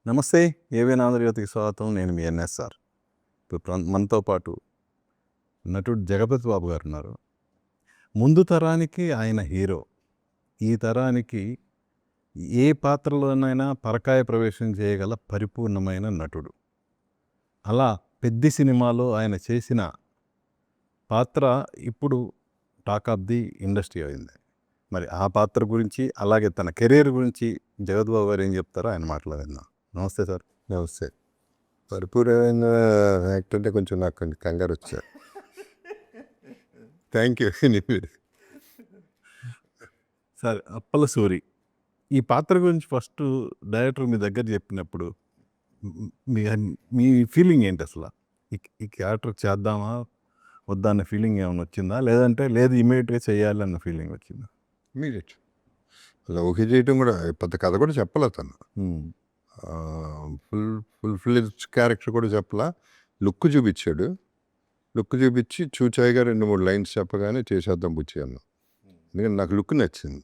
నమస్తే. ఏవైనా ఆంధ్రజ్యోతికి స్వాగతం. నేను మీ ఎన్ఎస్ఆర్. ఇప్పుడు మనతో పాటు నటుడు జగపతి బాబు గారు ఉన్నారు. ముందు తరానికి ఆయన హీరో. ఈ తరానికి ఏ పాత్రలోనైనా పరకాయ ప్రవేశం చేయగల పరిపూర్ణమైన నటుడు. అలా పెద్ద సినిమాలో ఆయన చేసిన పాత్ర ఇప్పుడు టాక్ ఆఫ్ ది ఇండస్ట్రీ అయింది. మరి ఆ పాత్ర గురించి, అలాగే తన కెరీర్ గురించి జగపతి బాబు గారు ఏం చెప్తారో ఆయన మాట్లాడిద్దాం. నమస్తే సార్. నమస్తే. పరిపూర్ణమైన యాక్టర్ అంటే కొంచెం నాకు కొంచెం కంగారు వచ్చారు. Thank you. Sir, Appala Suri ఈ పాత్ర గురించి ఫస్ట్ డైరెక్టర్ మీ దగ్గర చెప్పినప్పుడు మీ మీ ఫీలింగ్ ఏంటి అసలు? ఈ క్యారెక్టర్ చేద్దామా వద్దా అన్న ఫీలింగ్ ఏమైనా వచ్చిందా, లేదంటే లేదు ఇమీడియట్గా చేయాలి అన్న ఫీలింగ్ వచ్చిందా? ఇమీడియట్ అలా ఓకే చేయటం కూడా పెద్ద కథ కూడా చెప్పలే తను. ఫుల్ క్యారెక్టర్ కూడా చెప్పలా. లుక్ చూపించాడు. లుక్ చూపించి చూచాయిగా 2-3 లైన్స్ చెప్పగానే చేసేద్దాం బుచ్చి అన్నాం. ఎందుకంటే నాకు లుక్ నచ్చింది.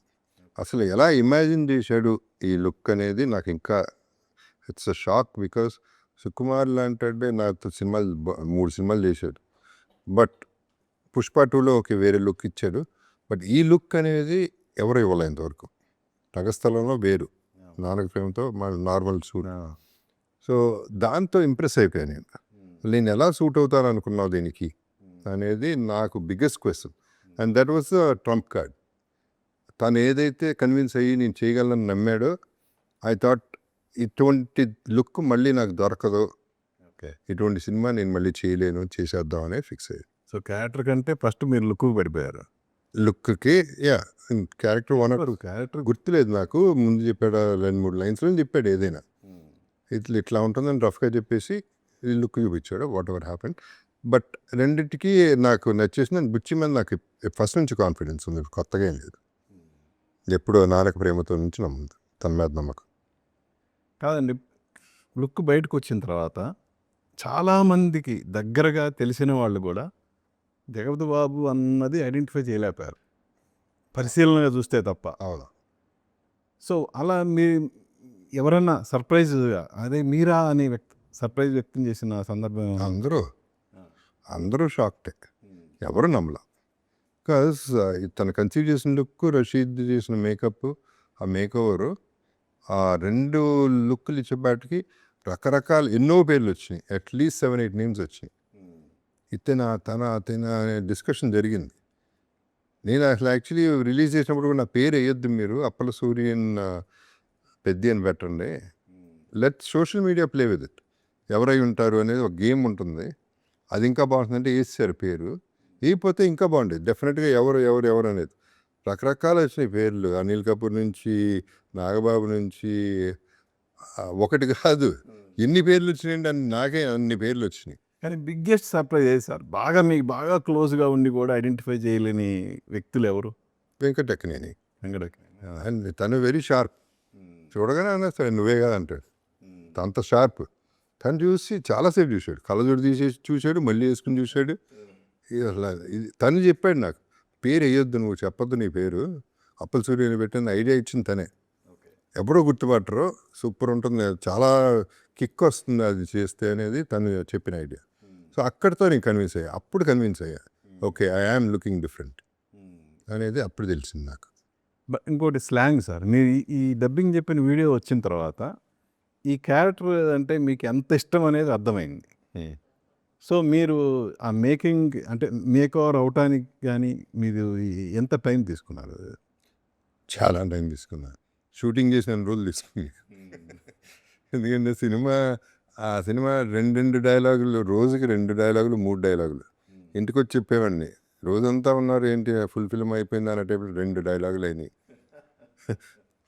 అసలు ఎలా ఇమాజిన్ చేశాడు ఈ లుక్ అనేది నాకు ఇంకా it's a shock. Because Sukumar లాంటి నాతో సినిమాలు 3 సినిమాలు చేశాడు. బట్ పుష్ప 2లో ఓకే వేరే లుక్ ఇచ్చాడు. బట్ ఈ లుక్ అనేది ఎవరు ఇవ్వలే ఇంతవరకు. రంగస్థలంలో వేరు, నాన్నక ప్రేమతో మన నార్మల్ సూట్. సో దాంతో ఇంప్రెస్ అయిపోయాను నేను ఎలా సూట్ అవుతాను అనుకున్నావు దీనికి అనేది నాకు biggest question. And that was the Trump card. తను ఏదైతే కన్విన్స్ అయ్యి నేను చేయగలను నమ్మాడో, ఐ థాట్ ఇటువంటి లుక్ మళ్ళీ నాకు దొరకదు, ఇటువంటి సినిమా నేను మళ్ళీ చేయలేను, చేసేద్దాం అనే ఫిక్స్ అయ్యాను. సో క్యారెక్టర్ కంటే ఫస్ట్ మీరు లుక్ పడిపోయారు. లుక్కి క్యారెక్టర్ 1 or 2 క్యారెక్టర్ గుర్తులేదు నాకు. ముందు చెప్పాడు 2-3 లైన్స్లో చెప్పాడు ఏదైనా ఇట్లా ఉంటుందని రఫ్గా చెప్పేసి ఈ లుక్ చూపించాడు. What ever happen. బట్ రెండింటికి నాకు నచ్చేసిన బుచ్చి మీద నాకు ఫస్ట్ నుంచి కాన్ఫిడెన్స్ ఉంది, కొత్తగా ఏం లేదు. ఎప్పుడో నాన్నక ప్రేమతో నుంచి నమ్ముంది, తన మీద నమ్మకం. కాదండి, లుక్ బయటకు వచ్చిన తర్వాత చాలామందికి దగ్గరగా తెలిసిన వాళ్ళు కూడా జగపతి బాబు అన్నది ఐడెంటిఫై చేయలేకపోయారు, పరిశీలనగా చూస్తే తప్ప. అవును. సో అలా మీ ఎవరన్నా సర్ప్రైజ్గా అదే మీరా అని సర్ప్రైజ్ వ్యక్తం చేసిన సందర్భం ఏమైనా? అందరూ షాక్టే, ఎవరు నమ్మలా. బికాస్ తను కన్సీవ్ చేసిన లుక్, రషీద్ చేసిన మేకప్, ఆ మేకోవరు, ఆ 2 లుక్లు ఇచ్చేపాటికి రకరకాల ఎన్నో పేర్లు వచ్చినాయి. అట్లీస్ట్ 7-8 నేమ్స్ వచ్చినాయి. ఇతన తన అనే డిస్కషన్ జరిగింది. నేను అసలు యాక్చువల్లీ రిలీజ్ చేసినప్పుడు కూడా నా పేరు వేయొద్దు, మీరు అప్పల సూర్యన్ పెద్ద అని పెట్టండి, let social media play with it, ఎవరై ఉంటారు అనేది ఒక గేమ్ ఉంటుంది, అది ఇంకా బాగుంటుందంటే వేసారు పేరు. వేయకపోతే ఇంకా బాగుండేది డెఫినెట్గా. ఎవరు అనేది రకరకాల వచ్చినాయి పేర్లు. అనిల్ కపూర్ నుంచి నాగబాబు నుంచి ఒకటి కాదు ఎన్ని పేర్లు వచ్చినాయండి. నాకే అన్ని పేర్లు వచ్చినాయి. కానీ బిగ్గెస్ట్ సర్ప్రైజ్ ఏది సార్? మీకు బాగా క్లోజ్గా ఉండి కూడా ఐడెంటిఫై చేయలేని వ్యక్తులు ఎవరు? వెంకటెక్కనేని. అండ్ తను వెరీ షార్ప్. చూడగానే అన్నా నువ్వే కదా అంటాడు. అంత షార్ప్. తను చూసి చాలాసేపు చూశాడు, కళ్ళజోడు తీసేసి చూశాడు, మళ్ళీ వేసుకుని చూశాడు. తను చెప్పాడు నాకు, పేరు వేయొద్దు, నువ్వు చెప్పొద్దు నీ పేరు, అప్పల సూర్యని పెట్టిన ఐడియా ఇచ్చింది తనే. ఎప్పుడో గుర్తుపట్టరు, సూపర్ ఉంటుంది, చాలా కిక్ వస్తుంది అది చేస్తే అనేది తను చెప్పిన ఐడియా. సో అక్కడితో నేను కన్విన్స్ అయ్యా. Okay, I am looking different అనేది అప్పుడు తెలిసింది నాకు. ఇంకోటి స్లాంగ్ సార్, మీరు ఈ డబ్బింగ్ చెప్పిన వీడియో వచ్చిన తర్వాత ఈ క్యారెక్టర్ అంటే మీకు ఎంత ఇష్టం అనేది అర్థమైంది. సో మీరు ఆ మేకింగ్ అంటే మేక్ ఓవర్ అవటానికి కానీ మీరు ఎంత టైం తీసుకున్నారు? చాలా టైం తీసుకున్నా. షూటింగ్ చేసిన రోజులు తీసుకుని. ఎందుకంటే ఆ సినిమా 2 డైలాగులు, రోజుకి 2 డైలాగులు 3 డైలాగులు ఇంటికి వచ్చి చెప్పేవాడిని. రోజంతా ఉన్నారు ఏంటి ఫుల్ ఫిల్మ్ అయిపోయింది అన్న టైపు 2 డైలాగులు అయినాయి.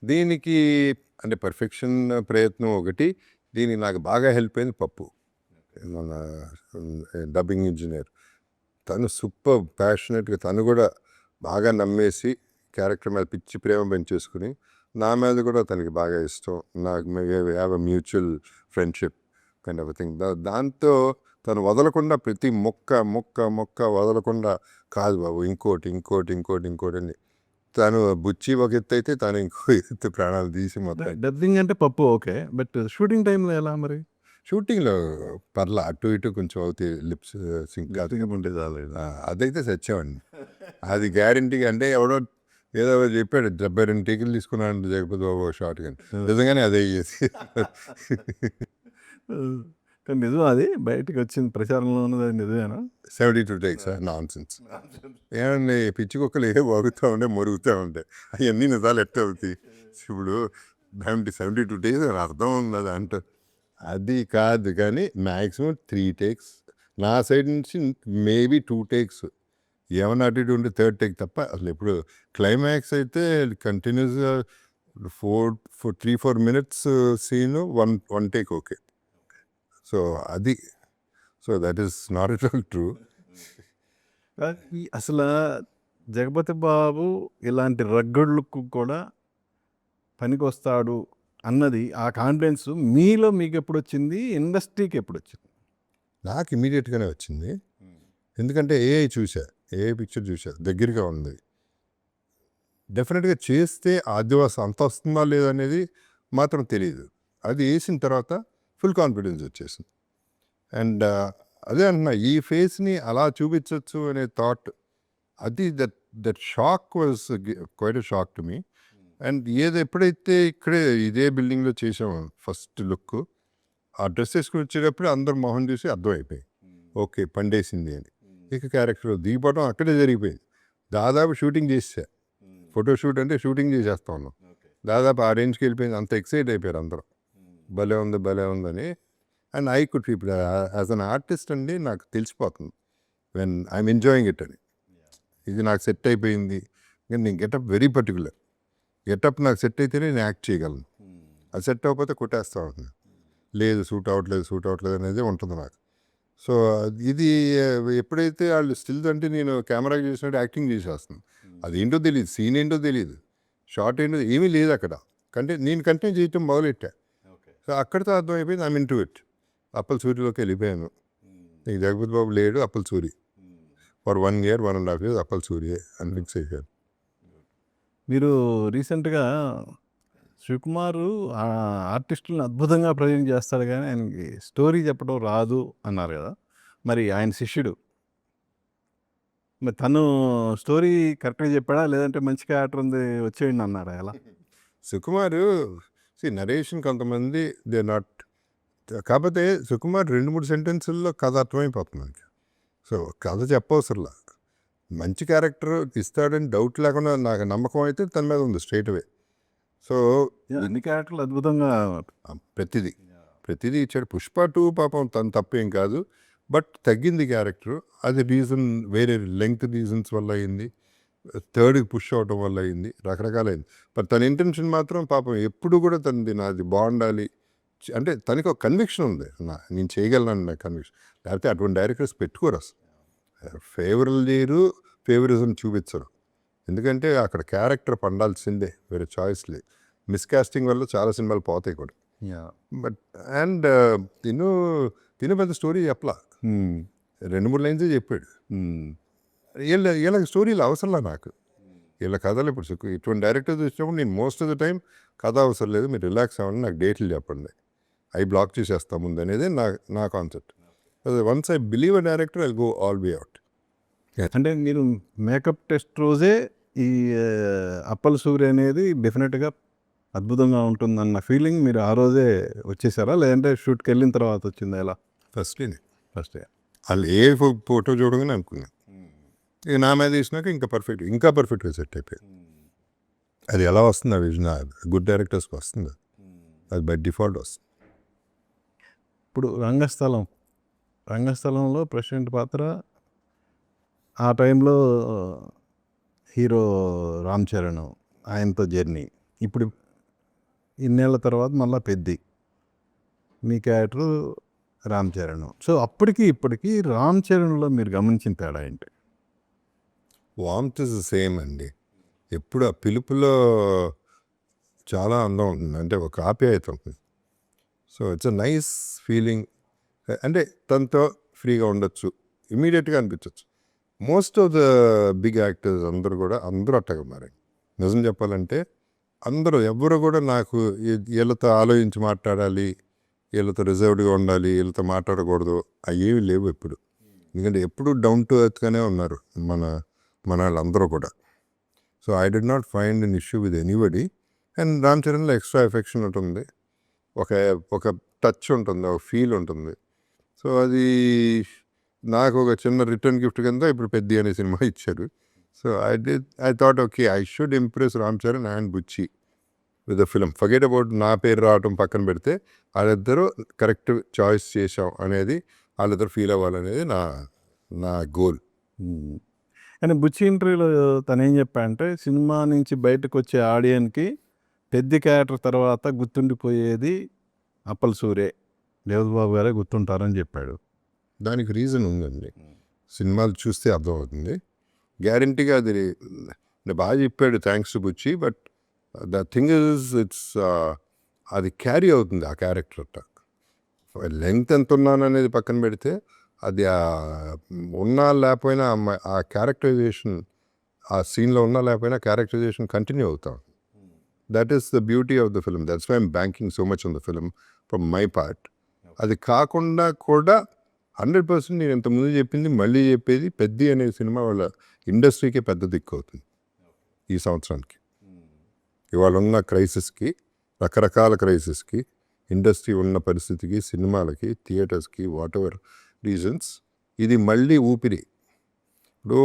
దీనికి అంటే పర్ఫెక్షన్ ప్రయత్నం ఒకటి, దీనికి నాకు బాగా హెల్ప్ అయింది పప్పు, మన డబ్బింగ్ ఇంజనీర్. తను సూపర్ ప్యాషనెట్గా, తను కూడా బాగా నమ్మేసి క్యారెక్టర్ మీద పిచ్చి ప్రేమ పెంచేసుకుని, నా మీద కూడా తనకి బాగా ఇష్టం, నాకు have a mutual friendship kind of thing. దాంతో తను వదలకుండా ప్రతి మొక్క వదలకుండా, కాదు బాబు ఇంకోటి అని తను బుచ్చి ఒక ఎత్తు అయితే తను ఇంకో ఎత్తు ప్రాణాలు తీసి మొత్తం. డబ్బింగ్ అంటే పప్పు ఓకే, బట్ షూటింగ్ టైంలో ఎలా మరి? షూటింగ్లో పర్లా అటు ఇటు కొంచెం అవుతాయి లిప్స్ సింక్ కాదు. ఉంటే చాలు. అదైతే సచ్చామండి. అది గ్యారంటీగా. అంటే ఎవడో ఏదో చెప్పాడు 72 టీకులు తీసుకున్నాడు జగపతి బాబు షార్ట్ కానీ నిజంగానే అదే అయ్యేది. కానీ నిజం అది బయటకు వచ్చింది, ప్రచారంలో ఉన్నది, అది నిజమేనా? 72 టేక్స్ నాన్ సెన్స్. ఏమండి పిచ్చి కుక్కలు ఏ వాగుతూ ఉంటే మొరుగుతూ ఉంటాయి, అవన్నీ నిజాలు ఎట్ట అవుతాయి ఇప్పుడు? 72 డేస్ అని అర్థం ఉంది అది అంట. అది కాదు కానీ మ్యాక్సిమం 3 టేక్స్ నా సైడ్ నుంచి, మేబీ 2 టేక్స్, ఏమన్నా అటు ఇటు ఉంటే 3rd టేక్ తప్ప. అసలు ఇప్పుడు క్లైమాక్స్ అయితే కంటిన్యూస్గా 3-4 minutes scene, one take okay. So అది, so that is not at all true. అసలు జగపతి బాబు ఇలాంటి రగ్గడ్ లుక్ కూడా పనికి వస్తాడు అన్నది, ఆ కాన్ఫిడెన్స్ మీలో మీకు ఎప్పుడు వచ్చింది, ఇండస్ట్రీకి ఎప్పుడు వచ్చింది? నాకు ఇమీడియట్గానే వచ్చింది. ఎందుకంటే ఏఐ చూసా, ఏఐ పిక్చర్ చూసా, దగ్గరగా ఉంది. డెఫినెట్గా చేస్తే ఆదివాసం అంత వస్తుందా లేదనేది మాత్రం తెలియదు. అది వేసిన తర్వాత ఫుల్ కాన్ఫిడెన్స్ వచ్చేసింది. అండ్ అదే అంటున్నా, ఈ ఫేస్ని అలా చూపించవచ్చు అనే థాట్, అది that shock was quite a shock to me. And ఏది ఎప్పుడైతే ఇక్కడే ఇదే బిల్డింగ్లో చేసాము ఫస్ట్ లుక్, ఆ డ్రెస్ వేసుకుని వచ్చేటప్పుడు అందరు మొహం చూసి అర్థమైపోయింది ఓకే పండేసింది అని. ఇక క్యారెక్టర్ దిగిపోవడం అక్కడే జరిగిపోయింది. దాదాపు షూటింగ్ చేసా, ఫోటోషూట్ అంటే షూటింగ్ చేసేస్తా ఉన్నాం. దాదాపు ఆ రేంజ్కి వెళ్ళిపోయింది. అంత ఎక్సైట్ అయిపోయారు అందరూ, భలే ఉంది భలే ఉందని. అండ్ ఐ కుడ్ ఇప్పుడు యాజ్ అన్ ఆర్టిస్ట్ అండి నాకు తెలిసిపోతుంది వెన్ ఐఎమ్ ఎంజాయింగ్ ఇట్ అని. ఇది నాకు సెట్ అయిపోయింది. కానీ నేను గెటప్ వెరీ పర్టికులర్. గెటప్ నాకు సెట్ అయితేనే నేను యాక్ట్ చేయగలను. అది సెట్ అవ్వకపోతే కొట్టేస్తా ఉంటుంది. లేదు సూట్ అవ్వట్లేదు అనేది ఉంటుంది నాకు. సో ఇది ఎప్పుడైతే వాళ్ళు స్టిల్స్ అంటే నేను కెమెరాకి చేసినట్టు యాక్టింగ్ చేసేస్తాను. అదేంటో తెలియదు, సీన్ ఏంటో తెలియదు, షార్ట్ ఏంటో ఏమీ లేదు అక్కడ. నేను కంటిన్యూ చేయటం మొదలెట్టా. సో అక్కడితో అర్థమైపోయింది ఐమ్ ఇంటూ ఇట్. అప్పల్ సూరిలోకి వెళ్ళిపోయాను. నీకు జగపతి బాబు లేడు, Appal Suri for 1 year 1.5 years Appal సూరియే అని ఫిక్స్ అయిపోయాను. మీరు రీసెంట్గా శివకుమారు ఆర్టిస్టులను అద్భుతంగా ప్రజెంట్ చేస్తాడు కానీ ఆయనకి స్టోరీ చెప్పడం రాదు అన్నారు కదా, మరి ఆయన శిష్యుడు, మరి తను స్టోరీ కరెక్ట్గా చెప్పాడా, లేదంటే మంచి క్యారెక్టర్ ఉంది వచ్చేయండి అన్నాడా? ఎలా? సుకుమారు నరేషన్ కొంతమంది దే నాట్, కాకపోతే సుకుమార్ 2-3 సెంటెన్సుల్లో కథ అర్థమైపోతుంది. సో కథ చెప్పవసరంలా, మంచి క్యారెక్టర్ ఇస్తాడని డౌట్ లేకుండా నాకు నమ్మకం అయితే తన మీద ఉంది స్ట్రైట్ అవే. సో అన్ని క్యారెక్టర్లు అద్భుతంగా ప్రతిదీ ఇచ్చాడు. పుష్ప 2 పాపం తను తప్పేం కాదు, బట్ తగ్గింది క్యారెక్టర్. అది రీజన్ వేరే లెంగ్త్ రీజన్స్ వల్ల అయింది, 3rd పుష్ అవడం వల్ల అయింది, రకరకాలైంది. బట్ తన ఇంటెన్షన్ మాత్రం పాపం ఎప్పుడు కూడా తనది నాది బాగుండాలి అంటే తనకి ఒక కన్విక్షన్ ఉంది, నేను చేయగలను నా కన్విక్షన్. లేకపోతే అటువంటి డైరెక్టర్స్ పెట్టుకోరు అసలు. ఫేవరల్ చేయరు, ఫేవరిజం చూపించరు. ఎందుకంటే అక్కడ క్యారెక్టర్ పండాల్సిందే, వేరే చాయిస్ లేదు. మిస్కాస్టింగ్ వల్ల చాలా సినిమాలు పోతాయి కూడా. బట్ అండ్ తిను పెద్ద స్టోరీ చెప్పలా, 2-3 లైన్సే చెప్పాడు. వీళ్ళ స్టోరీలు అవసరంలా నాకు, వీళ్ళ కథలు. ఇప్పుడు ఇటువంటి డైరెక్టర్ చూసినప్పుడు నేను మోస్ట్ ఆఫ్ ద టైం కథ అవసరం లేదు, మీరు రిలాక్స్ అవ్వండి, నాకు డేట్లు చెప్పండి, అవి బ్లాక్ చేసేస్తా ముందు అనేది నా concept. Once I believe a director I go all way out. అంటే మీరు మేకప్ టెస్ట్ రోజే ఈ అప్పల్ సూర్య అనేది డెఫినెట్గా అద్భుతంగా ఉంటుందన్న ఫీలింగ్ మీరు ఆ రోజే వచ్చేసారా, లేదంటే షూట్కి వెళ్ళిన తర్వాత వచ్చిందా? ఎలా? ఫస్ట్ ఫస్ట్ వాళ్ళు ఏ ఫోటో చూడగానే అనుకున్నాను, ఇక నా మీద వేసినాక ఇంకా పర్ఫెక్ట్గా సెట్ అయిపోయింది. అది ఎలా వస్తుంది ఆ విజన్, గుడ్ డైరెక్టర్స్కి వస్తుంది, అది బై డిఫాల్ట్ వస్తుంది. ఇప్పుడు రంగస్థలంలో ప్రెసిడెంట్ పాత్ర, ఆ టైంలో హీరో రామ్ చరణ్, ఆయనతో జర్నీ. ఇప్పుడు ఇన్నేళ్ల తర్వాత మళ్ళీ పెద్ది, మీ క్యారెక్టర్ రామ్ చరణ్. సో అప్పటికి ఇప్పటికీ రామ్ చరణ్లో మీరు గమనించిన తేడా ఏంటి? వార్మ్త్ ఇస్ సేమ్ అండి. ఎప్పుడు ఆ పిలుపులో చాలా అందం ఉంటుంది, అంటే ఒక ఆప్యాయత ఉంటుంది. So it's a nice feeling. అంటే తనతో ఫ్రీగా ఉండొచ్చు, ఇమీడియట్గా అనిపించవచ్చు. Most of the big actors అందరూ అట్టగా ఉన్నారండి. నిజం చెప్పాలంటే అందరూ ఎవ్వరు కూడా నాకు వీళ్ళతో ఆలోచించి మాట్లాడాలి, వీళ్ళతో రిజర్వ్డ్గా ఉండాలి, వీళ్ళతో మాట్లాడకూడదు అవి ఏమి లేవు ఎప్పుడు. ఎందుకంటే ఎప్పుడు డౌన్ టు ఎర్త్గానే ఉన్నారు మన వాళ్ళందరూ కూడా. So I did not find an issue with anybody. And Ram చరణ్లో ఎక్స్ట్రా ఎఫెక్షన్ ఉంటుంది, ఒక టచ్ ఉంటుంది, ఒక ఫీల్ ఉంటుంది. సో అది నాకు ఒక చిన్న రిటర్న్ గిఫ్ట్ కింద ఇప్పుడు పెద్ద అనే సినిమా ఇచ్చారు. So I thought okay I should impress Ram Charan and Buchi with the film. Forget about నా పేరు రావటం పక్కన పెడితే వాళ్ళిద్దరూ కరెక్ట్ చాయిస్ చేసాం అనేది వాళ్ళిద్దరు ఫీల్ అవ్వాలనేది నా గోల్. కానీ బుచ్చి ఇంటర్వ్యూలో తను ఏం చెప్పాడంటే సినిమా నుంచి బయటకు వచ్చే ఆడియన్కి పెద్ద క్యారెక్టర్ తర్వాత గుర్తుండిపోయేది అప్పల్ సూరే, దేవబాబు గారే గుర్తుంటారని చెప్పాడు. దానికి రీజన్ ఉందండి, సినిమాలు చూస్తే అర్థమవుతుంది. గ్యారంటీగా అది బాగా చెప్పాడు, thanks to Buchi. But the thing is అది క్యారీ అవుతుంది ఆ క్యారెక్టర్. లెంగ్త్ ఎంత ఉన్నాను అనేది పక్కన పెడితే అది ఉన్నా లేకపోయినా ఆ క్యారెక్టరైజేషన్ ఆ సీన్లో ఉన్నా లేకపోయినా క్యారెక్టరైజేషన్ కంటిన్యూ అవుతాం. That is the beauty of the film. That's why I'm banking so much on the film from my part. అది కాకుండా కూడా 100% నేను ఇంతకుముందు చెప్పింది మళ్ళీ చెప్పేది, పెద్ద అనే సినిమా వాళ్ళ ఇండస్ట్రీకే పెద్ద దిక్కు అవుతుంది ఈ సంవత్సరానికి. ఇవాళ ఉన్న క్రైసిస్కి, రకరకాల క్రైసిస్కి, ఇండస్ట్రీ ఉన్న పరిస్థితికి, సినిమాలకి, థియేటర్స్కి, వాట్ ఎవర్ రీజన్స్, ఇది మళ్ళీ ఊపిరి. ఇప్పుడు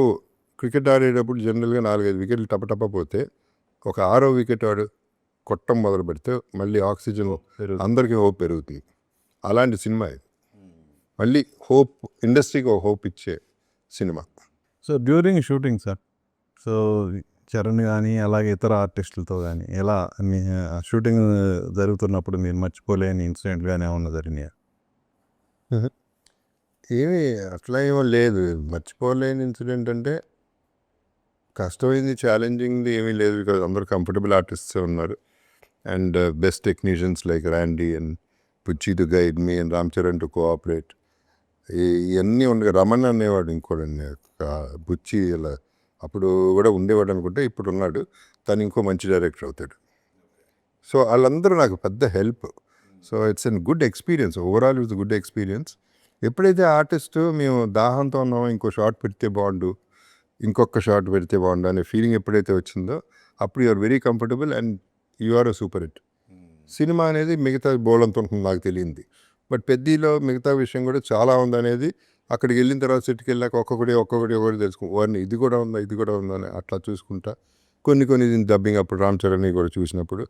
క్రికెట్ ఆడేటప్పుడు జనరల్గా 4-5 వికెట్లు టపటప పోతే ఒక 6వ వికెట్ ఆడు కొట్టం మొదలు పెడితే మళ్ళీ ఆక్సిజన్ అందరికీ హోప్ పెరుగుతుంది. అలాంటి సినిమా ఇది. మళ్ళీ హోప్, ఇండస్ట్రీకి ఒక హోప్ ఇచ్చే cinema. So during shooting sir, so Charan కానీ అలాగే ఇతర ఆర్టిస్టులతో కానీ ఎలా మీ షూటింగ్ జరుగుతున్నప్పుడు మీరు మర్చిపోలేని ఇన్సిడెంట్ కానీ ఏమన్నా జరిగినాయా? ఏమీ అట్లా ఏమో లేదు. మర్చిపోలేని ఇన్సిడెంట్ అంటే కష్టమైంది, ఛాలెంజింగ్ది ఏమీ లేదు. బికాజ్ అందరూ కంఫర్టబుల్ ఆర్టిస్ట్స్ ఉన్నారు and best technicians like Randy and Buchi to guide me and Ram Charan to cooperate. ఇవన్నీ ఉండగా రమణ్ అనేవాడు ఇంకోటి, బుచ్చి ఇలా అప్పుడు కూడా ఉండేవాడు అనుకుంటే, ఇప్పుడు ఉన్నాడు. తను ఇంకో మంచి డైరెక్టర్ అవుతాడు. సో వాళ్ళందరూ నాకు పెద్ద help. So it's an good experience, overall it's good experience. ఎప్పుడైతే ఆర్టిస్టు మేము దాహంతో ఉన్నామో ఇంకో షాట్ పెడితే బాగుండు, ఇంకొక షాట్ పెడితే బాగుండు అనే ఫీలింగ్ ఎప్పుడైతే వచ్చిందో అప్పుడు you are very comfortable and you are a super hit. Cinema అనేది మిగతా బోలంత ఉంటుంది నాకు తెలియంది. బట్ పెద్దలో మిగతా విషయం కూడా చాలా ఉందనేది అక్కడికి వెళ్ళిన తర్వాత సెట్కి వెళ్ళాక ఒక్కొక్కటి తెలుసుకో, వాడిని ఇది కూడా ఉందా అని అట్లా చూసుకుంటా కొన్ని డబ్బింగ్ అప్పుడు రామ్ చరణ్ కూడా చూసినప్పుడు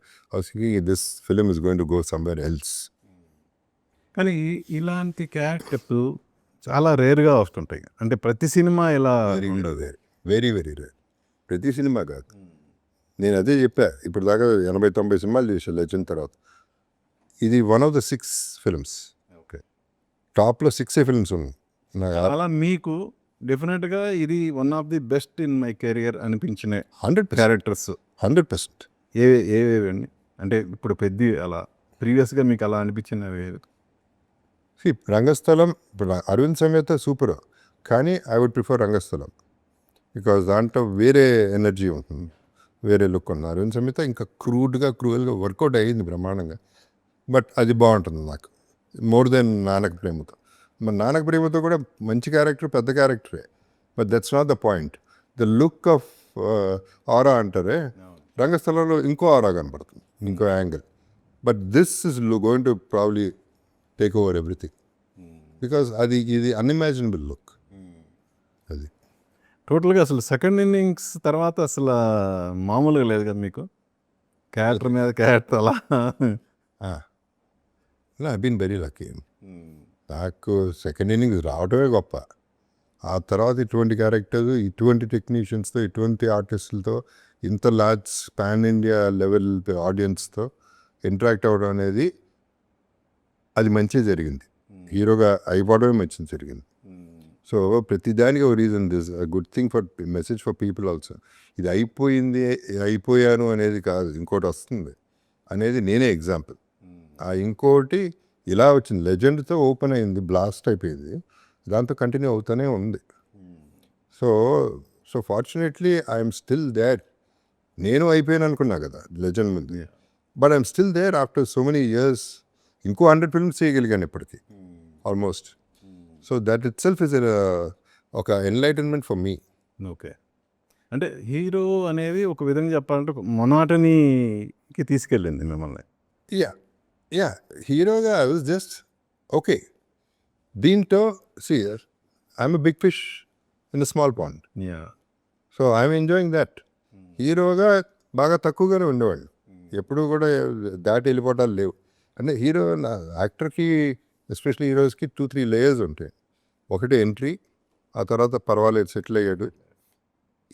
this film is going to go somewhere else. కానీ ఇలాంటి క్యారెక్టర్స్ చాలా రేర్గా వస్తుంటాయి. అంటే ప్రతి సినిమా ఇలా ఉండదు, వెరీ వెరీ రేర్. ప్రతి సినిమా కాదు. నేను అదే చెప్పా, ఇప్పుడు దాకా 80-90 సినిమాలు చేశాను లెజెండ్ తర్వాత. ఇది one of the 6 films. Okay, టాప్లో 6 ఫిల్మ్స్ ఉన్నాయి. అలా మీకు డెఫినెట్గా ఇది one of the best in my career అనిపించిన 100% క్యారెక్టర్స్ 100%. ఏవేవండి? అంటే ఇప్పుడు పెద్ద అలా ప్రీవియస్గా మీకు అలా అనిపించినవి? రంగస్థలం, ఇప్పుడు అరవింద్ సమేత సూపర్, కానీ I would prefer Rangasthalam. Because దాంట్లో వేరే ఎనర్జీ ఉంటుంది, వేరే లుక్ ఉంది. అరవింద్ సమేత ఇంకా క్రూయల్గా వర్కౌట్ అయ్యింది బ్రహ్మాండంగా. బట్ అది బాగుంటుంది నాకు మోర్ దెన్ నానక ప్రేమతో. మరి నానక ప్రేమతో కూడా మంచి క్యారెక్టర్, పెద్ద క్యారెక్టరే. But that's not the point. The look of aura అంటారే, రంగస్థలంలో ఇంకో ఆరా కనపడుతుంది, ఇంకో angle. But this is going to probably take over everything. Because ఇది అన్ఇమాజినబుల్ లుక్. అది టోటల్గా అసలు సెకండ్ ఇన్నింగ్స్ తర్వాత అసలు మామూలుగా లేదు కదా మీకు, క్యారెక్టర్ మీద క్యారెక్టర్ అలా. I been very lucky. నాకు సెకండ్ ఇన్నింగ్స్ రావడమే గొప్ప. ఆ తర్వాత ఇటువంటి క్యారెక్టర్స్, ఇటువంటి టెక్నీషియన్స్తో, ఇటువంటి ఆర్టిస్టులతో, ఇంత లార్జ్ పాన్ ఇండియా లెవెల్ ఆడియన్స్తో ఇంటరాక్ట్ అవ్వడం అనేది అది మంచిగా జరిగింది. హీరోగా అయిపోవడమే మంచిగా జరిగింది. సో ప్రతిదానికి ఒక reason, this good thing for message for people also. ఇది అయిపోయాను అనేది కాదు, ఇంకోటి వస్తుంది అనేది నేనే ఎగ్జాంపుల్. ఆ ఇంకోటి ఇలా వచ్చింది, లెజెండ్తో ఓపెన్ అయింది, బ్లాస్ట్ అయిపోయింది, దాంతో కంటిన్యూ అవుతూనే ఉంది. So fortunately I'm still there నేను అయిపోయాను అనుకున్నా కదా లెజెండ్ ముందు. But I'm still there after so many years. ఇంకో 100 ఫిల్మ్స్ చేయగలిగాను ఇప్పటికి almost. So that itself is ఒక ఎన్లైటన్మెంట్ ఫర్ మీ. ఓకే. అంటే హీరో అనేది ఒక విధంగా చెప్పాలంటే ఒక మొనాటనీకి తీసుకెళ్ళింది మిమ్మల్ని. యా హీరోగా ఐ వాజ్ జస్ట్ ఓకే. దీంతో సియర్ I'm a big fish in a small pond. Yeah. So I'm enjoying that. హీరోగా బాగా తక్కువగానే ఉండేవాళ్ళు, ఎప్పుడు కూడా దాటి వెళ్ళిపోవటాలు లేవు. అంటే హీరో యాక్టర్కి ఎస్పెషల్లీ హీరోస్కి 2-3 లేయర్స్ ఉంటాయి. ఒకటి ఎంట్రీ, ఆ తర్వాత పర్వాలేదు సెటిల్ అయ్యాడు.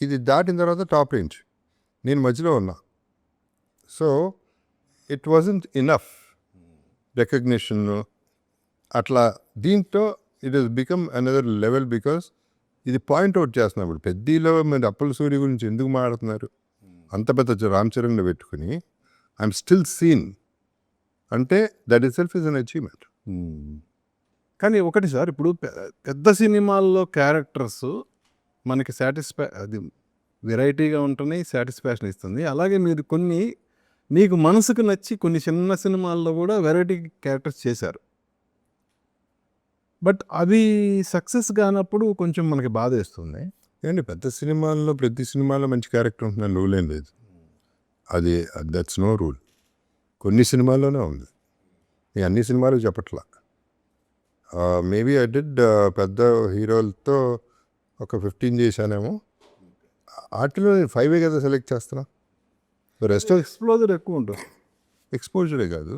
ఇది దాటిన తర్వాత టాప్ రేంజ్. నేను మధ్యలో ఉన్నా. So it wasn't enough recognition అట్లా. దీంతో it has become another level because ఇది పాయింట్అవుట్ చేస్తున్నాం. ఇప్పుడు పెద్దలో మీరు అప్పల సూరి గురించి ఎందుకు మాట్లాడుతున్నారు? అంత పెద్ద రామ్ చరణ్ పెట్టుకుని ఐఎమ్ స్టిల్ సీన్ అంటే that itself is an achievement. కానీ ఒకటి సార్, ఇప్పుడు పెద్ద సినిమాల్లో క్యారెక్టర్స్ మనకి అది వెరైటీగా ఉంటున్నాయి, సాటిస్ఫాక్షన్ ఇస్తుంది. అలాగే మీరు కొన్ని మీకు మనసుకు నచ్చి కొన్ని చిన్న సినిమాల్లో కూడా వెరైటీ క్యారెక్టర్స్ చేశారు. బట్ అవి సక్సెస్ కానప్పుడు కొంచెం మనకి బాధ వేస్తుంది. ఏంటి పెద్ద సినిమాల్లో ప్రతి సినిమాలో మంచి క్యారెక్టర్ ఉంటుందని రూల్ ఏం లేదు. అది దట్స్ నో రూల్. కొన్ని సినిమాల్లోనే ఉంది, నేను అన్ని సినిమాలు చెప్పట్లా. మేబీ ఐ డిడ్ పెద్ద హీరోలతో ఒక 15 చేశానేమో. వాటిలో నేను 5 కదా సెలెక్ట్ చేస్తున్నా. రెస్ట్ ఎక్స్ప్లోజర్ ఎక్కువ ఉంటుంది. ఎక్స్పోజరే కాదు,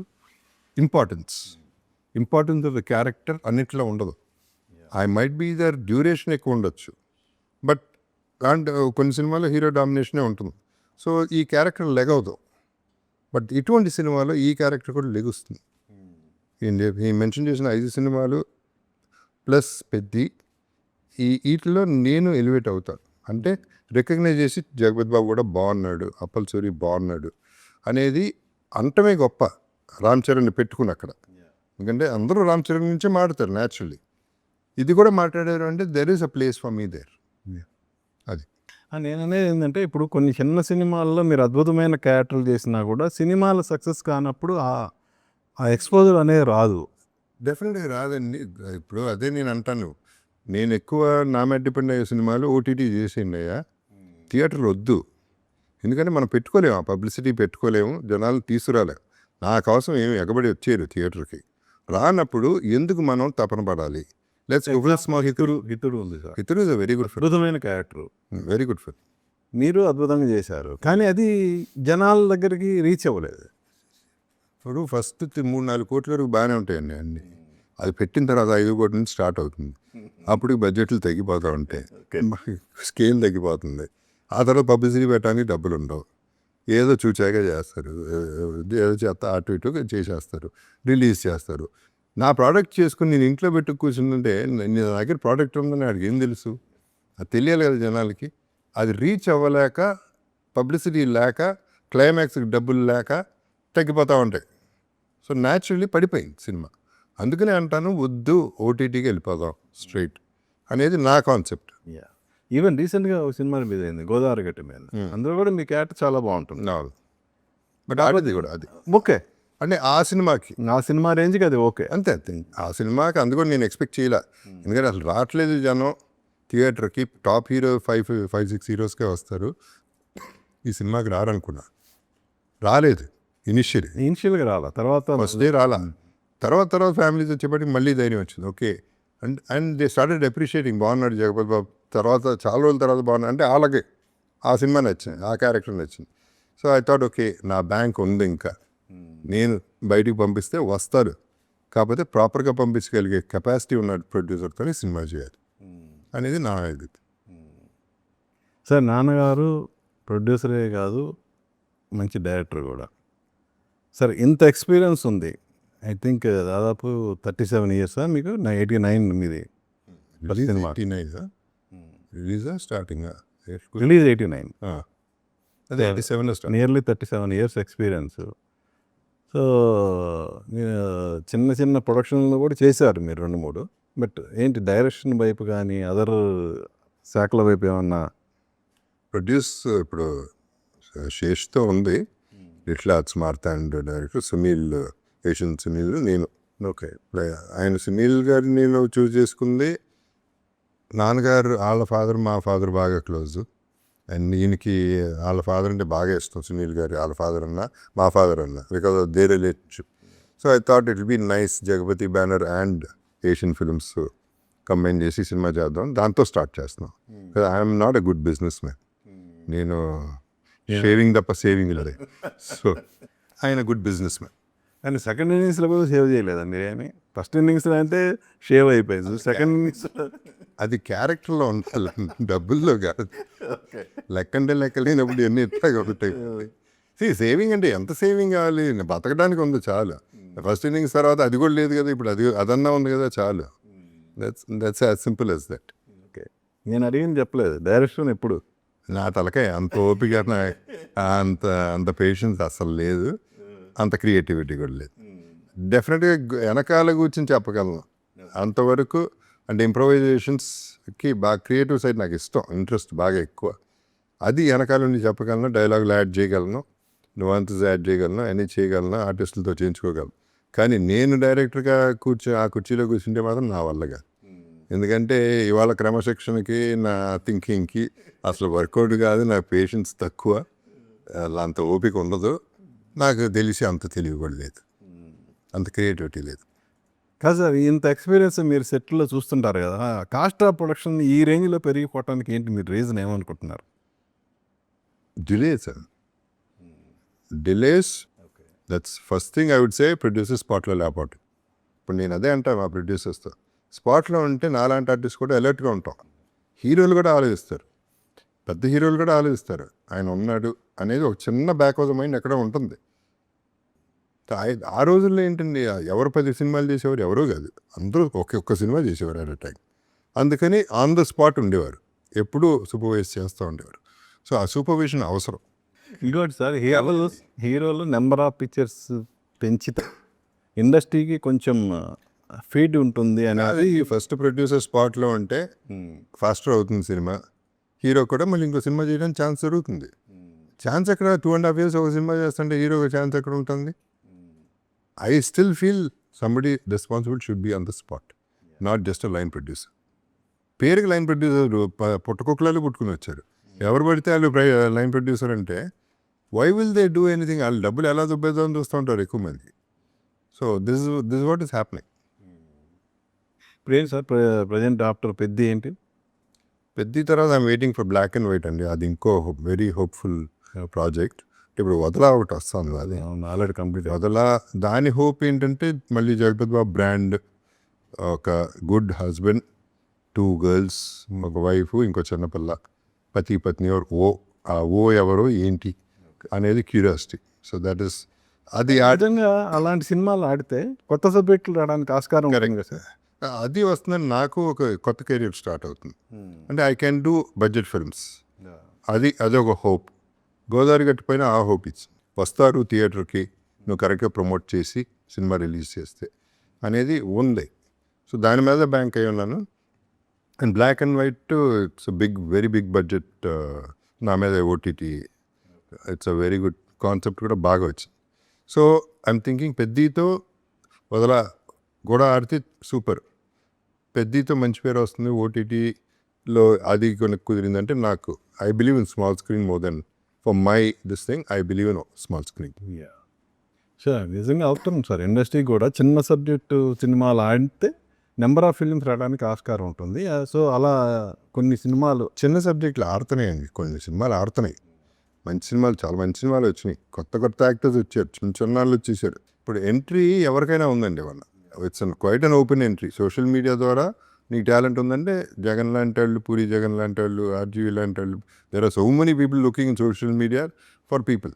ఇంపార్టెన్స్ ఆఫ్ ద క్యారెక్టర్ అన్నిట్లో ఉండదు. I might be their duration ఎక్కువ ఉండొచ్చు, బట్ అండ్ కొన్ని సినిమాలో హీరో డామినేషనే ఉంటుంది. సో ఈ క్యారెక్టర్ లెగవదు. బట్ ఇటువంటి సినిమాలో ఈ క్యారెక్టర్ కూడా లెగుస్తుంది. ఈ మెన్షన్ చేసిన 5 సినిమాలు ప్లస్ పెద్ది, వీటిలో నేను ఎలివేట్ అవుతాను. అంటే రికగ్నైజ్ చేసి జగపతి బాబు కూడా బాగున్నాడు, అప్పల్ సూరి బాగున్నాడు అనేది అంటమే గొప్ప. రామ్ చరణ్ని పెట్టుకుని అక్కడ, ఎందుకంటే అందరూ రామ్ చరణ్ నుంచే మాట్లాడతారు న్యాచురల్లీ. ఇది కూడా మాట్లాడారు అంటే there is a place for me there. అది నేను అనేది ఏంటంటే, ఇప్పుడు కొన్ని చిన్న సినిమాల్లో మీరు అద్భుతమైన క్యారెక్టర్లు చేసినా కూడా సినిమాలు సక్సెస్ కానప్పుడు ఆ ఎక్స్పోజర్ అనేది రాదు. డెఫినెట్గా రాదండి. ఇప్పుడు అదే నేను అంటాను, నేను ఎక్కువ నా మీద డిపెండ్ అయ్యే సినిమాలు ఓటీటీ చేసేయండి అయ్యా, థియేటర్లు వద్దు. ఎందుకంటే మనం పెట్టుకోలేము, ఆ పబ్లిసిటీ పెట్టుకోలేము, జనాలు తీసుకురాలేము. నా కోసం ఏమి ఎగబడి వచ్చేరు థియేటర్కి. రానప్పుడు ఎందుకు మనం తపన పడాలి? లెట్స్ హితుడు ఉంది sir. Hitudu is a very good film, అద్భుతమైన క్యారెక్టర్, వెరీ గుడ్ ఫిల్మ్. మీరు అద్భుతంగా చేశారు, కానీ అది జనాల దగ్గరికి రీచ్ అవ్వలేదు. ఇప్పుడు ఫస్ట్ 3-4 కోట్ల వరకు బాగానే ఉంటాయండి అన్నీ. అది పెట్టిన తర్వాత 5 కోట్ల నుంచి స్టార్ట్ అవుతుంది. అప్పుడు బడ్జెట్లు తగ్గిపోతూ ఉంటాయి, స్కేల్ తగ్గిపోతుంది. ఆ తర్వాత పబ్లిసిటీ పెట్టడానికి డబ్బులు ఉండవు, ఏదో చూచాగా చేస్తారు, ఏదో చేస్తా అటు ఇటు చేసేస్తారు, రిలీజ్ చేస్తారు. నా ప్రోడక్ట్ చేసుకుని నేను ఇంట్లో పెట్టు కూర్చుంటే నా దగ్గర ప్రోడక్ట్ ఉందని వాడికి ఏం తెలుసు? అది తెలియాలి కదా జనాలకి. అది రీచ్ అవ్వలేక, పబ్లిసిటీ లేక, క్లైమాక్స్కి డబ్బులు లేక తగ్గిపోతూ ఉంటాయి. సో న్యాచురల్లీ పడిపోయింది సినిమా. అందుకనే అంటాను వద్దు, ఓటీటీకి వెళ్ళిపోదాం స్ట్రైట్ అనేది నా కాన్సెప్ట్. ఈవెన్ రీసెంట్గా ఒక సినిమా రిలీజ్ అయింది, గోదావరి గట్టి మీద. అందులో కూడా మీ క్యారెక్టర్ చాలా బాగుంటుంది. బట్ ఆడది కూడా అది ఓకే, అంటే ఆ సినిమా రేంజ్కి అది ఓకే, అంతే. ఆ సినిమాకి అందుకని నేను ఎక్స్పెక్ట్ చేయలే. ఎందుకంటే అసలు రావట్లేదు జనం థియేటర్కి. టాప్ హీరో 5-6 హీరోస్కే వస్తారు, ఈ సినిమాకి రారనుకున్నా. రాలేదు ఇనిషియల్గా రాలా, తర్వాత ఫస్ట్ డే రాలా. తర్వాత ఫ్యామిలీస్ వచ్చేప్పటికి మళ్ళీ ధైర్యం వచ్చింది. Okay, and they started appreciating, బాగున్నాడు జగపతి బాబు. తర్వాత చాలా రోజుల తర్వాత బాగున్నాడు అంటే వాళ్ళకి ఆ సినిమా నచ్చింది, ఆ క్యారెక్టర్ నచ్చింది. సో ఐ థాట్ ఓకే, నా బ్యాంక్ ఉంది, ఇంకా నేను బయటికి పంపిస్తే వస్తారు, కాకపోతే ప్రాపర్గా పంపించగలిగే కెపాసిటీ ఉన్న ప్రొడ్యూసర్తో సినిమా చేయాలి అనేది నా ఇది. సార్, నాన్నగారు ప్రొడ్యూసరే కాదు, మంచి డైరెక్టర్ కూడా. సార్, ఇంత ఎక్స్పీరియన్స్ ఉంది, ఐ థింక్ దాదాపు 37 ఇయర్స్ మీకు. 89 మీది సినిమా. 89 రిలీజా స్టార్టింగ్? రిలీజ్ 89. అదే 87 నియర్లీ 37 ఇయర్స్ ఎక్స్పీరియన్స్. సో చిన్న ప్రొడక్షన్లు కూడా చేశారు మీరు 2-3. బట్ ఏంటి డైరెక్షన్ వైపు కానీ అదర్ శాఖల వైపు ఏమన్నా? ప్రొడ్యూస్ ఇప్పుడు శేష్తో ఉంది. Little Arts Marthand director Sunil, Asian Sunil, నేను. ఓకే. ఆయన సునీల్ గారిని నేను చూస్ చేసుకుంది, నాన్నగారు వాళ్ళ ఫాదర్ మా ఫాదర్ బాగా క్లోజ్. అండ్ ఈయనకి వాళ్ళ ఫాదర్ అంటే బాగా ఇష్టం, సునీల్ గారు వాళ్ళ ఫాదర్ అన్న మా ఫాదర్ అన్న, because of they relationship. So I thought it will be nice, Jagapathi banner and Asian films combine చేసి సినిమా చేద్దాం, దాంతో స్టార్ట్ చేస్తున్నాం. I'm not a good businessman, నేను షేవింగ్ తప్ప సేవింగ్ లేదు. సో ఆయన గుడ్ బిజినెస్ మ్యాన్. కానీ సెకండ్ ఇన్నింగ్స్లో కూడా సేవ్ చేయలేదండి ఏమి. ఫస్ట్ ఇన్నింగ్స్లో అయితే షేవ్ అయిపోయింది, సెకండ్ ఇన్నింగ్స్లో అది క్యారెక్టర్లో ఉండాలి, డబ్బుల్లో కాదు. లెక్కంటే లెక్క లేనప్పుడు ఎన్ని ఎట్లాగా ఉంటాయి. సేవింగ్ అంటే ఎంత సేవింగ్ కావాలి, బతకడానికి ఉంది చాలు. ఫస్ట్ ఇన్నింగ్స్ తర్వాత అది కూడా లేదు కదా, ఇప్పుడు అదన్నా ఉంది కదా చాలు. That's as simple as that. Okay, నేను అడిగింది చెప్పలేదు డైరెక్షన్ ఎప్పుడు. నా తలకాయ అంత ఓపిక, అంత పేషెన్స్ అసలు లేదు, అంత క్రియేటివిటీ కూడా లేదు. డెఫినెట్గా వెనకాల కూర్చొని చెప్పగలను అంతవరకు. అంటే ఇంప్రొవైజేషన్స్కి బాగా క్రియేటివ్ సైడ్ నాకు ఇష్టం, ఇంట్రెస్ట్ బాగా ఎక్కువ. అది వెనకాల నుండి చెప్పగలను, డైలాగులు యాడ్ చేయగలను, నువాన్సెస్ యాడ్ చేయగలను, అన్నీ చేయగలను, ఆర్టిస్టులతో చేయించుకోగలను. కానీ నేను డైరెక్టర్గా ఆ కుర్చీలో కూర్చుంటే మాత్రం నా వల్లగా. ఎందుకంటే ఇవాళ క్రమశిక్షణకి, నా థింకింగ్కి అసలు వర్కౌట్ కాదు, నా పేషెన్స్ తక్కువ, అంత ఓపిక ఉండదు, నాకు తెలిసి అంత తెలివి కూడా లేదు, అంత క్రియేటివిటీ లేదు. కాదు సార్, ఇంత ఎక్స్పీరియన్స్ మీరు సెట్లో చూస్తుంటారు కదా, కాస్ట్ ఆఫ్ ప్రొడక్షన్ ఈ రేంజ్లో పెరిగిపోవడానికి ఏంటి మీరు రీజన్ ఏమనుకుంటున్నారు? Delays, that's first thing I would say. Producer స్పాట్లో లేకపోతే, ఇప్పుడు నేను అదే అంటాను మా ప్రొడ్యూసర్స్తో, స్పాట్లో ఉంటే నాలాంటి ఆర్టిస్ట్ కూడా అలర్ట్గా ఉంటాం. హీరోలు కూడా ఆలోచిస్తారు, పెద్ద హీరోలు కూడా ఆలోచిస్తారు, ఆయన ఉన్నాడు అనేది ఒక చిన్న బ్యాక్ ఆఫ్ ద మైండ్ ఎక్కడ ఉంటుంది. ఆ రోజుల్లో ఏంటండి, ఎవరు 10 సినిమాలు చేసేవారు, ఎవరో కాదు, అందరూ ఒక్క సినిమా చేసేవారు అట్ ఎ టైం. అందుకని ఆన్ ద స్పాట్ ఉండేవారు, ఎప్పుడూ సూపర్వైజ్ చేస్తూ ఉండేవారు. సో ఆ సూపర్విజన్ అవసరం. ఇంకోటి సార్, హీరోలు నెంబర్ ఆఫ్ పిక్చర్స్ పెంచితే ఇండస్ట్రీకి కొంచెం ఫీడ్ ఉంటుంది అనేది. అది ఫస్ట్ ప్రొడ్యూసర్ స్పాట్లో ఉంటే ఫాస్టర్ అవుతుంది సినిమా, హీరో కూడా మళ్ళీ ఇంకో సినిమా చేయడానికి ఛాన్స్ దొరుకుతుంది. ఛాన్స్ ఎక్కడ 2.5 years ఒక సినిమా చేస్తుంటే హీరోకి ఛాన్స్ ఎక్కడ ఉంటుంది? I still feel somebody responsible should be on the spot, not just a line producer. పేరుకి లైన్ ప్రొడ్యూసర్ పుట్టకొక్కలాలు పుట్టుకుని వచ్చారు, ఎవరు పడితే వాళ్ళు లైన్ ప్రొడ్యూసర్ అంటే why will they do anything? వాళ్ళు డబ్బులు ఎలా దుబ్బేద్దామని చూస్తూ ఉంటారు ఎక్కువ మంది. So this what is happening. ఇప్పుడు ఏంటి సార్ ప్రజెంట్ ఆఫ్టర్ పెద్ద ఏంటి? పెద్ద తర్వాత I'm waiting for black and white అండి, అది ఇంకో వెరీ హోప్ఫుల్ ప్రాజెక్ట్. ఇప్పుడు వదలా ఒకటి వస్తుంది, అది ఆల్రెడీ కంప్లీట్. వదలా దాని హోప్ ఏంటంటే మళ్ళీ జగపతి బాబు బ్రాండ్, ఒక గుడ్ హస్బెండ్, 2 girls, ఒక వైఫ్, ఇంకో చిన్నపిల్ల, పతి పత్ని ఆ ఎవరో ఏంటి అనేది క్యూరియాసిటీ. సో దట్ ఈస్ అది నిజంగా అలాంటి సినిమాలు ఆడితే కొత్త సబ్జెక్టులు రావడానికి ఆస్కారం ఉంటుంది కదా సార్. అది వస్తుందని నాకు ఒక కొత్త కెరీర్ స్టార్ట్ అవుతుంది. అంటే I can do budget films, అది ఒక హోప్. గోదావరి గట్టిపైన ఆ హోప్ ఇచ్చి వస్తారు థియేటర్కి, నువ్వు కరెక్ట్గా ప్రమోట్ చేసి సినిమా రిలీజ్ చేస్తే అనేది ఉంది. సో దాని మీద బ్యాంక్ అయి ఉన్నాను. And black and white it's very big budget, నా మీద OTT, it's a very good concept, కూడా బాగా వచ్చింది. సో ఐఎమ్ థింకింగ్ పెద్దతో వదలా కూడా ఆడితే సూపర్, పెద్దతో మంచి పేరు వస్తుంది ఓటీటీలో, అది కొన్ని కుదిరిందంటే నాకు I believe in small screen more than for my this thing, I believe in small screen. Sir నిజంగా అవుతుంది సార్, ఇండస్ట్రీ కూడా చిన్న సబ్జెక్టు సినిమాలు ఆడితే నెంబర్ ఆఫ్ ఫిల్మ్స్ రావడానికి ఆస్కారం ఉంటుంది. సో అలా కొన్ని సినిమాలు చిన్న సబ్జెక్టులు ఆడుతున్నాయండి, కొన్ని సినిమాలు ఆడుతున్నాయి, మంచి సినిమాలు, చాలా మంచి సినిమాలు వచ్చినాయి, కొత్త యాక్టర్స్ వచ్చారు, చిన్న వాళ్ళు వచ్చేసారు. ఇప్పుడు ఎంట్రీ ఎవరికైనా ఉందండి, వాళ్ళ it's quite an open entry. Social media ద్వారా నీకు టాలెంట్ ఉందంటే జగన్ లాంటి వాళ్ళు, పూరి జగన్ లాంటి వాళ్ళు, ఆర్జీవి లాంటి వాళ్ళు, there are so many people looking in social media for people.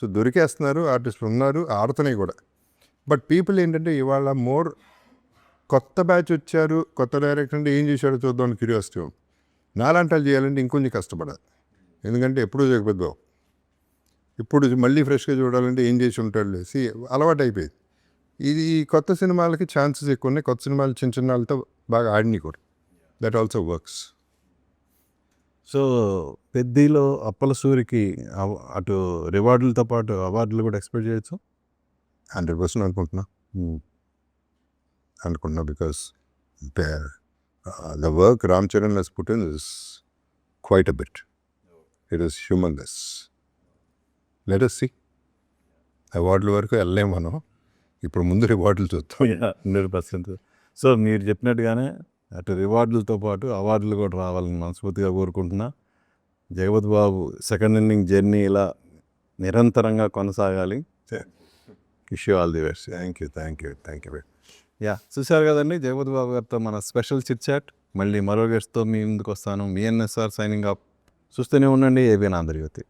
So దొరికేస్తున్నారు, ఆర్టిస్టులు ఉన్నారు, ఆడుతున్నాయి కూడా. బట్ పీపుల్ ఏంటంటే ఇవాళ మోర్ కొత్త బ్యాచ్ వచ్చారు, కొత్త డైరెక్టర్ అంటే ఏం చేశాడో చూద్దామని క్యూరియాసిటీ ఉంది. నాలాంటి వాళ్ళు చేయాలంటే ఇంకొంచెం కష్టపడాలి, ఎందుకంటే ఎప్పుడూ జగపతి బాబు, ఇప్పుడు మళ్ళీ ఫ్రెష్గా చూడాలంటే ఏం చేసి ఉంటాడు అలవాటు అయిపోయింది. ఇది కొత్త సినిమాలకి ఛాన్సెస్ ఎక్కువ ఉన్నాయి, కొత్త సినిమాలు చిన్న వాళ్ళతో బాగా ఆడినాయి కూడా, దట్ ఆల్సో వర్క్స్. సో పెద్దిలో అప్పల సూరికి అటు రివార్డులతో పాటు అవార్డులు కూడా ఎక్స్పెక్ట్ చేయొచ్చు. 100% అనుకుంటున్నా because the work Ram Charan has put in is quite a bit. It is humorless. Let us see. అవార్డుల వరకు వెళ్ళలేము మనం. ఇప్పుడు ముందు రివార్డులు చూద్దాం. 100%. సో మీరు చెప్పినట్టుగానే అటు రివార్డులతో పాటు అవార్డులు కూడా రావాలని మనస్ఫూర్తిగా కోరుకుంటున్నా. జగపతి బాబు సెకండ్ ఇన్నింగ్ జర్నీ ఇలా నిరంతరంగా కొనసాగాలి. Wish you all the best. Thank you. చూశారు కదండి జగపతి బాబు గారితో మన స్పెషల్ చిట్ చాట్. మళ్ళీ మరో గెస్ట్తో మీ ముందుకు వస్తాను. మీ ఎన్ఎస్ఆర్ సైనింగ్ ఆఫ్. చూస్తూనే ఉండండి ఏబిఎన్ ఆంధ్రజ్యోతి.